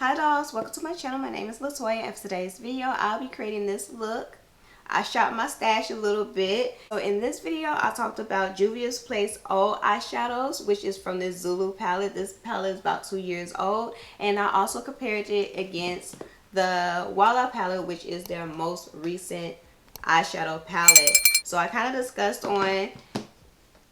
Hi dolls, welcome to my channel. My name is LaToya, and for today's video I'll be creating this look. I shot my stash a little bit. So in this video I talked about Juvia's Place old eyeshadows, which is from this Zulu palette. This palette is about 2 years old, and I also compared it against the Voila palette, which is their most recent eyeshadow palette. So I kind of discussed on,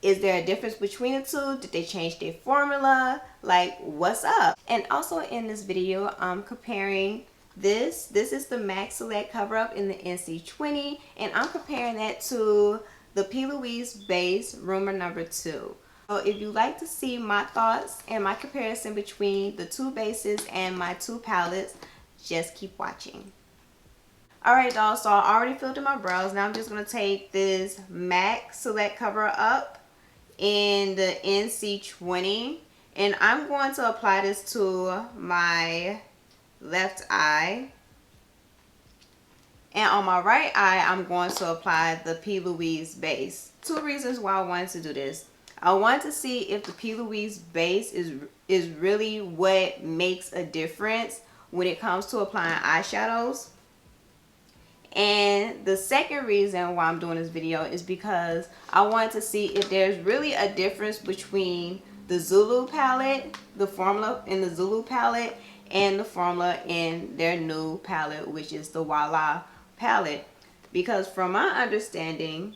is there a difference between the two? Did they change their formula? Like, what's up? And also in this video, I'm comparing this. This is the MAC Select Cover Up in the NC20. And I'm comparing that to the P.louise Base Rumor Number 2. So if you like to see my thoughts and my comparison between the two bases and my two palettes, just keep watching. Alright dolls, so I already filled in my brows. Now I'm just going to take this MAC Select Cover Up in the NC20, and I'm going to apply this to my left eye, and on my right eye I'm going to apply the P.louise Base. Two reasons why I wanted to do this. I wanted to see if the P.louise Base is really what makes a difference when it comes to applying eyeshadows. And the second reason why I'm doing this video is because I wanted to see if there's really a difference between the Zulu palette, the formula in the Zulu palette, and the formula in their new palette, which is the Voila palette. Because from my understanding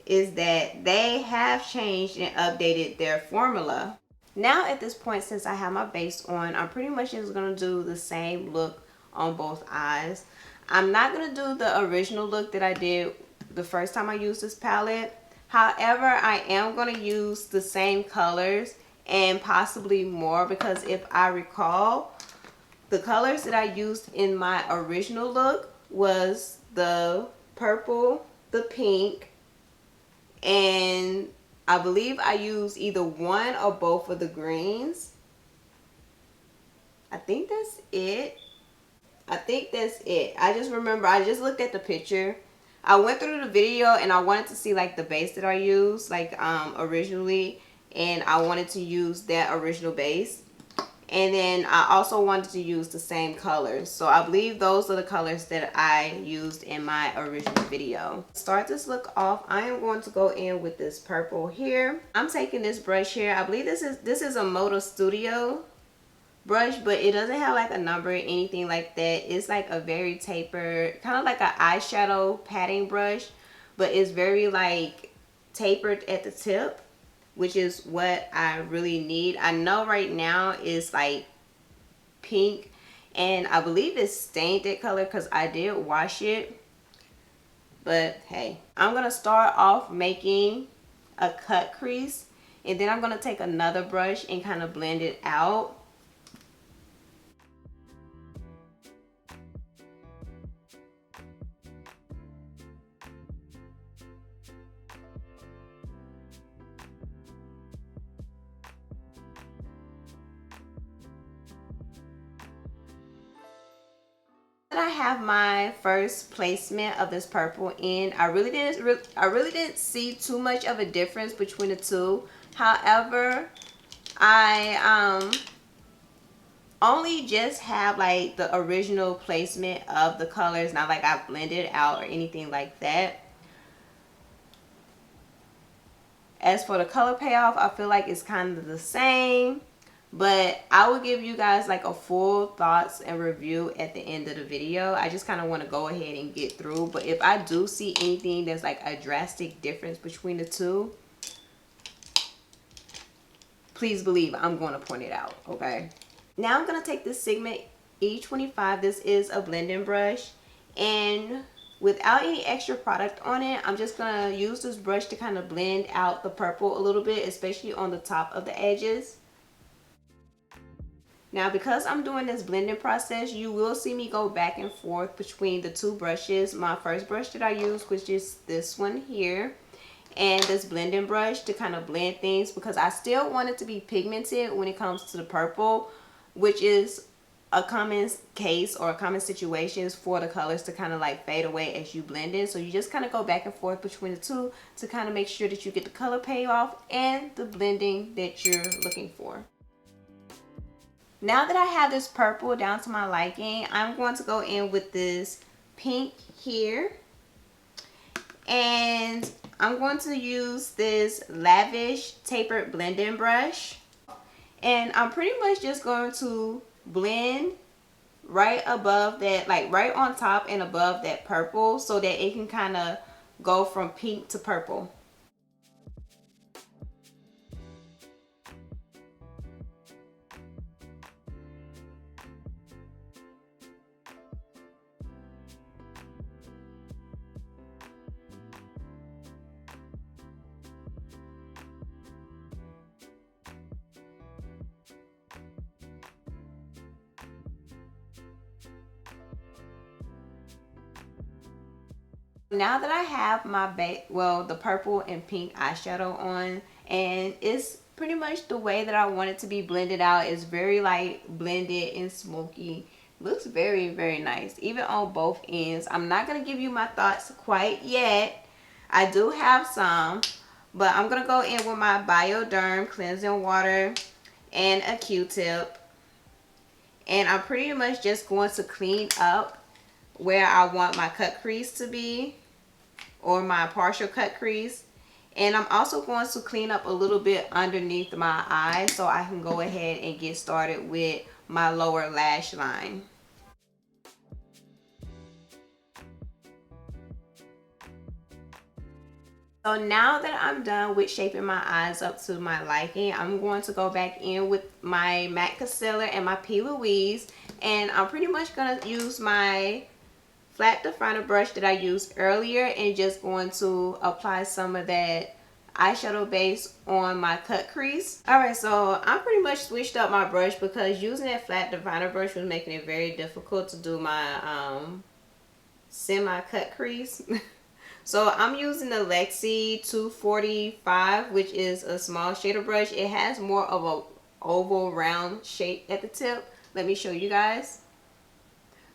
is that they have changed and updated their formula. Now at this point, since I have my base on, I'm pretty much just going to do the same look on both eyes. I'm not going to do the original look that I did the first time I used this palette. However, I am going to use the same colors and possibly more, because if I recall, the colors that I used in my original look was the purple, the pink, and I believe I used either one or both of the greens. I think that's it. I just remember, I just looked at the picture. I went through the video and I wanted to see like the base that I used like originally, and I wanted to use that original base. And then I also wanted to use the same colors. So I believe those are the colors that I used in my original video. To start this look off, I am going to go in with this purple here. I'm taking this brush here. I believe this is a Moda Studio brush, but it doesn't have like a number or anything like that. It's like a very tapered, kind of like an eyeshadow patting brush, but it's very like tapered at the tip, which is what I really need. I know right now it's like pink, and I believe it's stained that color because I did wash it. But hey, I'm gonna start off making a cut crease, and then I'm gonna take another brush and kind of blend it out. I have my first placement of this purple in. I really didn't see too much of a difference between the two. However, I only just have like the original placement of the colors, not like I blended out or anything like that. As for the color payoff, I feel like it's kind of the same, but I will give you guys like a full thoughts and review at the end of the video. I just kind of want to go ahead and get through, but if I do see anything that's like a drastic difference between the two, please believe I'm going to point it out, okay? Now I'm going to take this Sigma E25. This is a blending brush, and without any extra product on it, I'm just going to use this brush to kind of blend out the purple a little bit, especially on the top of the edges. Now, because I'm doing this blending process, you will see me go back and forth between the two brushes. My first brush that I use, which is this one here, and this blending brush to kind of blend things, because I still want it to be pigmented when it comes to the purple, which is a common case or a common situation for the colors to kind of like fade away as you blend it. So you just kind of go back and forth between the two to kind of make sure that you get the color payoff and the blending that you're looking for. Now that I have this purple down to my liking, I'm going to go in with this pink here. And I'm going to use this LaVish tapered blending brush. And I'm pretty much just going to blend right above that, like right on top and above that purple, so that it can kind of go from pink to purple. Now that I have my the purple and pink eyeshadow on, and it's pretty much the way that I want it to be blended out. It's very like blended and smoky. Looks very, very nice, even on both ends. I'm not going to give you my thoughts quite yet. I do have some, but I'm going to go in with my BioDerm cleansing water and a Q-tip. And I'm pretty much just going to clean up where I want my cut crease to be, or my partial cut crease. And I'm also going to clean up a little bit underneath my eye, so I can go ahead and get started with my lower lash line. So now that I'm done with shaping my eyes up to my liking, I'm going to go back in with my matte concealer and my P.louise, and I'm pretty much going to use my flat definer brush that I used earlier and just going to apply some of that eyeshadow base on my cut crease. Alright, so I pretty much switched up my brush because using that flat definer brush was making it very difficult to do my semi cut crease. So I'm using the Lexie 245, which is a small shader brush. It has more of a oval round shape at the tip. Let me show you guys,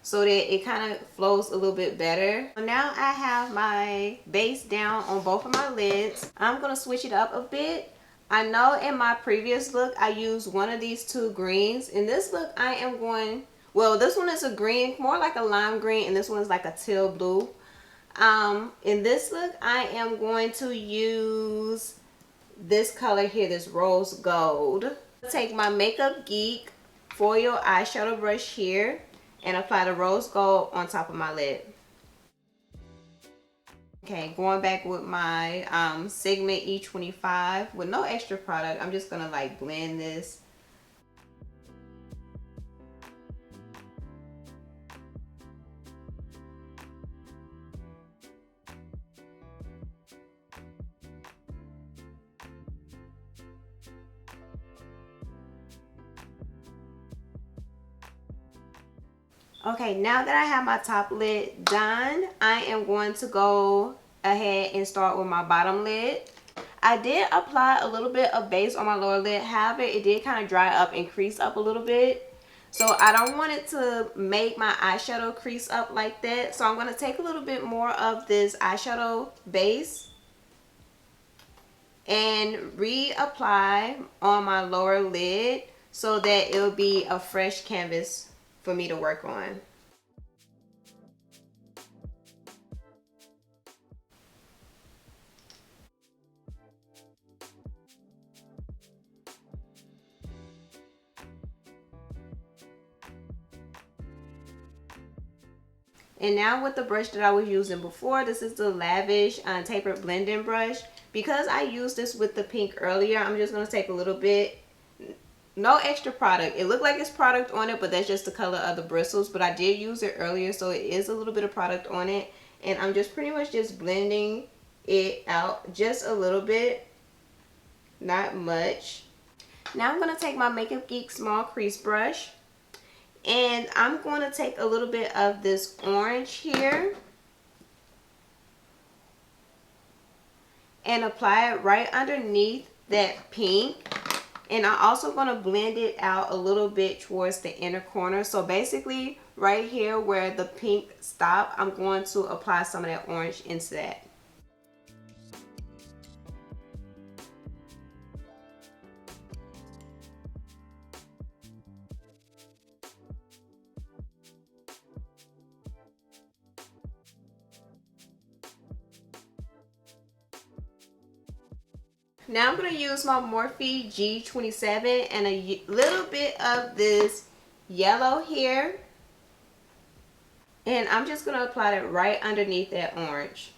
so that it kind of flows a little bit better. Now I have my base down on both of my lids. I'm gonna switch it up a bit. I know in my previous look I used one of these two greens. In this look I am going, well, this one is a green, more like a lime green, and this one is like a teal blue. In this look I am going to use this color here, this rose gold. Take my Makeup Geek foil eyeshadow brush here and apply the rose gold on top of my lid. Okay, going back with my Sigma E25 with no extra product. I'm just gonna like blend this. Okay, now that I have my top lid done, I am going to go ahead and start with my bottom lid. I did apply a little bit of base on my lower lid, however, it did kind of dry up and crease up a little bit. So I don't want it to make my eyeshadow crease up like that. So I'm going to take a little bit more of this eyeshadow base and reapply on my lower lid so that it'll be a fresh canvas for me to work on. And now with the brush that I was using before, this is the LaVish tapered blending brush. Because I used this with the pink earlier, I'm just going to take a little bit. No extra product. It looked like it's product on it, but that's just the color of the bristles. But I did use it earlier, so it is a little bit of product on it. And I'm just pretty much just blending it out just a little bit. Not much. Now I'm going to take my Makeup Geek small crease brush. And I'm going to take a little bit of this orange here and apply it right underneath that pink. And I'm also going to blend it out a little bit towards the inner corner. So basically right here where the pink stopped, I'm going to apply some of that orange into that. Now I'm going to use my Morphe G27 and a little bit of this yellow here. And I'm just going to apply it right underneath that orange.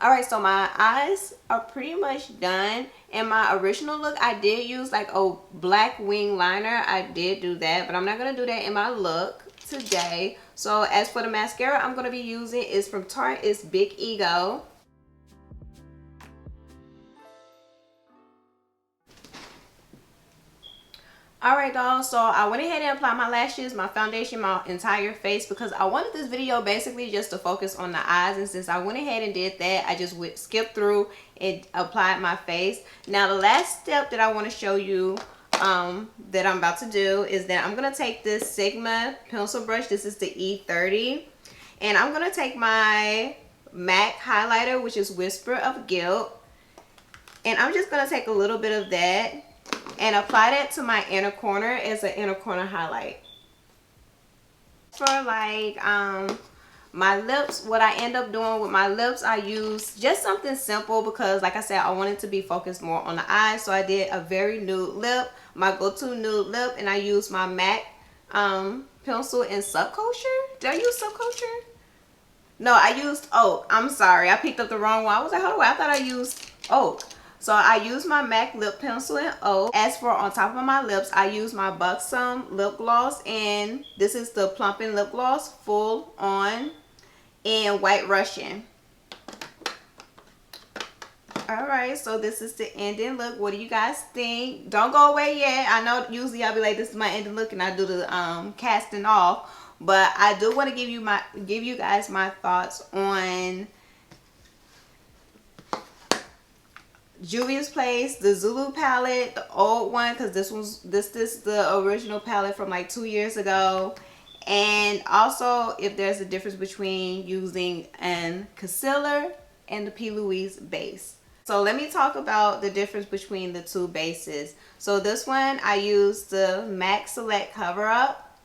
Alright, so my eyes are pretty much done. In my original look, I did use like a black wing liner. I did do that, but I'm not going to do that in my look today. So as for the mascara I'm going to be using is from Tarte. It's Big Ego. Alright dolls, so I went ahead and applied my lashes, my foundation, my entire face because I wanted this video basically just to focus on the eyes, and since I went ahead and did that, I just skipped through and applied my face. Now the last step that I want to show you that I'm about to do is that I'm going to take this Sigma pencil brush. This is the E30, and I'm going to take my MAC highlighter, which is Whisper of Gilt, and I'm just going to take a little bit of that and apply that to my inner corner as an inner corner highlight. For like my lips, what I end up doing with my lips, I use just something simple because like I said, I wanted to be focused more on the eyes. So I did a very nude lip, my go-to nude lip, and I used my MAC pencil in Subculture. Did I use Subculture? No, I used Oak. I'm sorry, I picked up the wrong one. I was like, hold on, I thought I used Oak. So I use my MAC lip pencil in Oak. As for on top of my lips, I use my Buxim lip gloss, and this is the Plumping lip gloss, full on in White Russian. Alright, so this is the ending look. What do you guys think? Don't go away yet. I know usually I'll be like, this is my ending look, and I do the casting off. But I do want to give you guys my thoughts on Juvia's Place, the Zulu palette, the old one, because this is the original palette from like 2 years ago, and also if there's a difference between using an concealer and the P.louise Base. So let me talk about the difference between the two bases. So this one I used the MAC Select Cover Up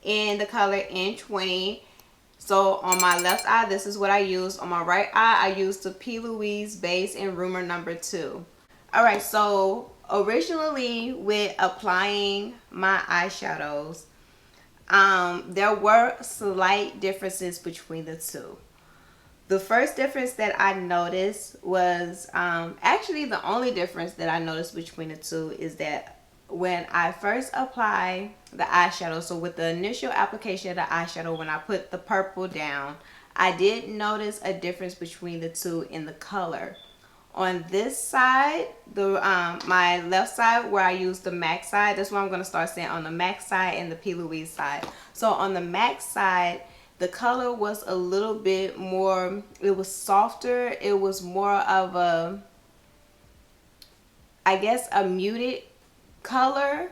in the color N20. So on my left eye, this is what I used. On my right eye, I used the P.louise Base in Rumor Number 2. Alright, so originally with applying my eyeshadows, there were slight differences between the two. The first difference that I noticed was, actually the only difference that I noticed between the two is that when I first apply the eyeshadow, so with the initial application of the eyeshadow, when I put the purple down, I did notice a difference between the two in the color. On this side, my left side where I use the MAC side, that's what I'm going to start saying, on the MAC side and the P.louise side. So on the MAC side, the color was a little bit more, it was softer, it was more of a, I guess, a muted color.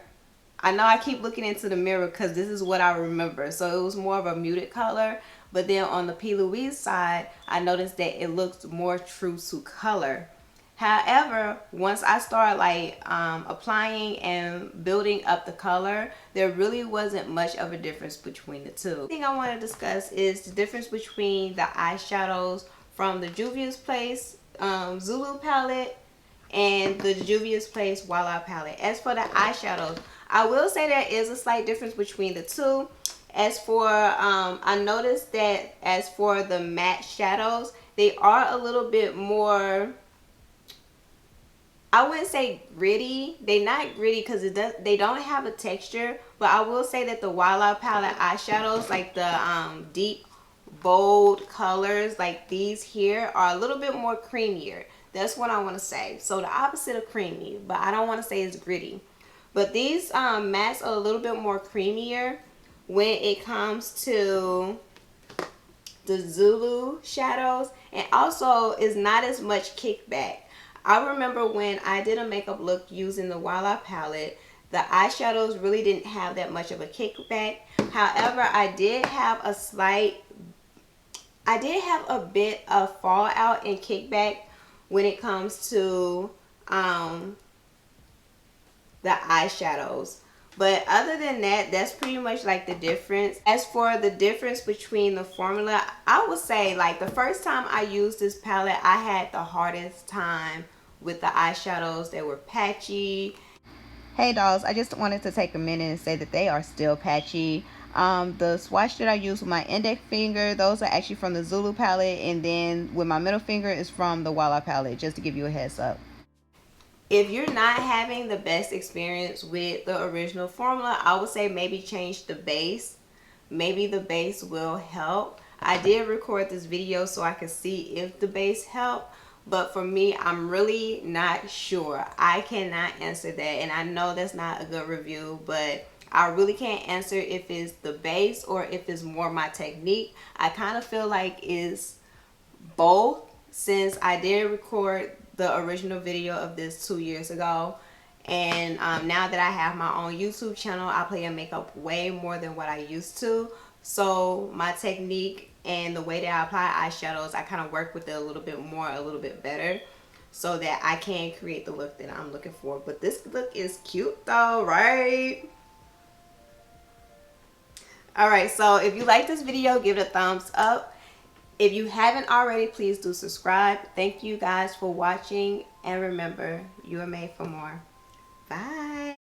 I know I keep looking into the mirror because this is what I remember. So it was more of a muted color. But then on the P.louise side, I noticed that it looked more true to color. However, once I started like applying and building up the color, there really wasn't much of a difference between the two. The thing I want to discuss is the difference between the eyeshadows from the Juvia's Place Zulu palette and the Juvia's Place Voila palette. As for the eyeshadows, I will say there is a slight difference between the two. As for, I noticed that as for the matte shadows, they are a little bit more, I wouldn't say gritty. They're not gritty because they don't have a texture. But I will say that the Voila palette eyeshadows, like the deep, bold colors like these here, are a little bit more creamier. That's what I want to say. So the opposite of creamy, but I don't want to say it's gritty. But these mattes are a little bit more creamier when it comes to the Zulu shadows, and also is not as much kickback. I remember when I did a makeup look using the Voila palette, the eyeshadows really didn't have that much of a kickback. However, I did have a bit of fallout and kickback when it comes to the eyeshadows. But other than that, that's pretty much like the difference. As for the difference between the formula, I would say like the first time I used this palette, I had the hardest time with the eyeshadows. They were patchy. Hey dolls, I just wanted to take a minute and say that they are still patchy. The swatch that I use with my index finger, those are actually from the Zulu palette, and then with my middle finger is from the Voila palette, just to give you a heads up. If you're not having the best experience with the original formula, I would say maybe change the base. Maybe the base will help. I did record this video so I could see if the base helped, but for me, I'm really not sure. I cannot answer that, and I know that's not a good review, but I really can't answer if it's the base or if it's more my technique. I kind of feel like it's both, since I did record the original video of this 2 years ago, and now that I have my own YouTube channel, I play in makeup way more than what I used to. So my technique and the way that I apply eyeshadows, I kind of work with it a little bit more, a little bit better, so that I can create the look that I'm looking for. But this look is cute though, right? Alright, so if you like this video, give it a thumbs up. If you haven't already, please do subscribe. Thank you guys for watching, and remember, you are made for more. Bye.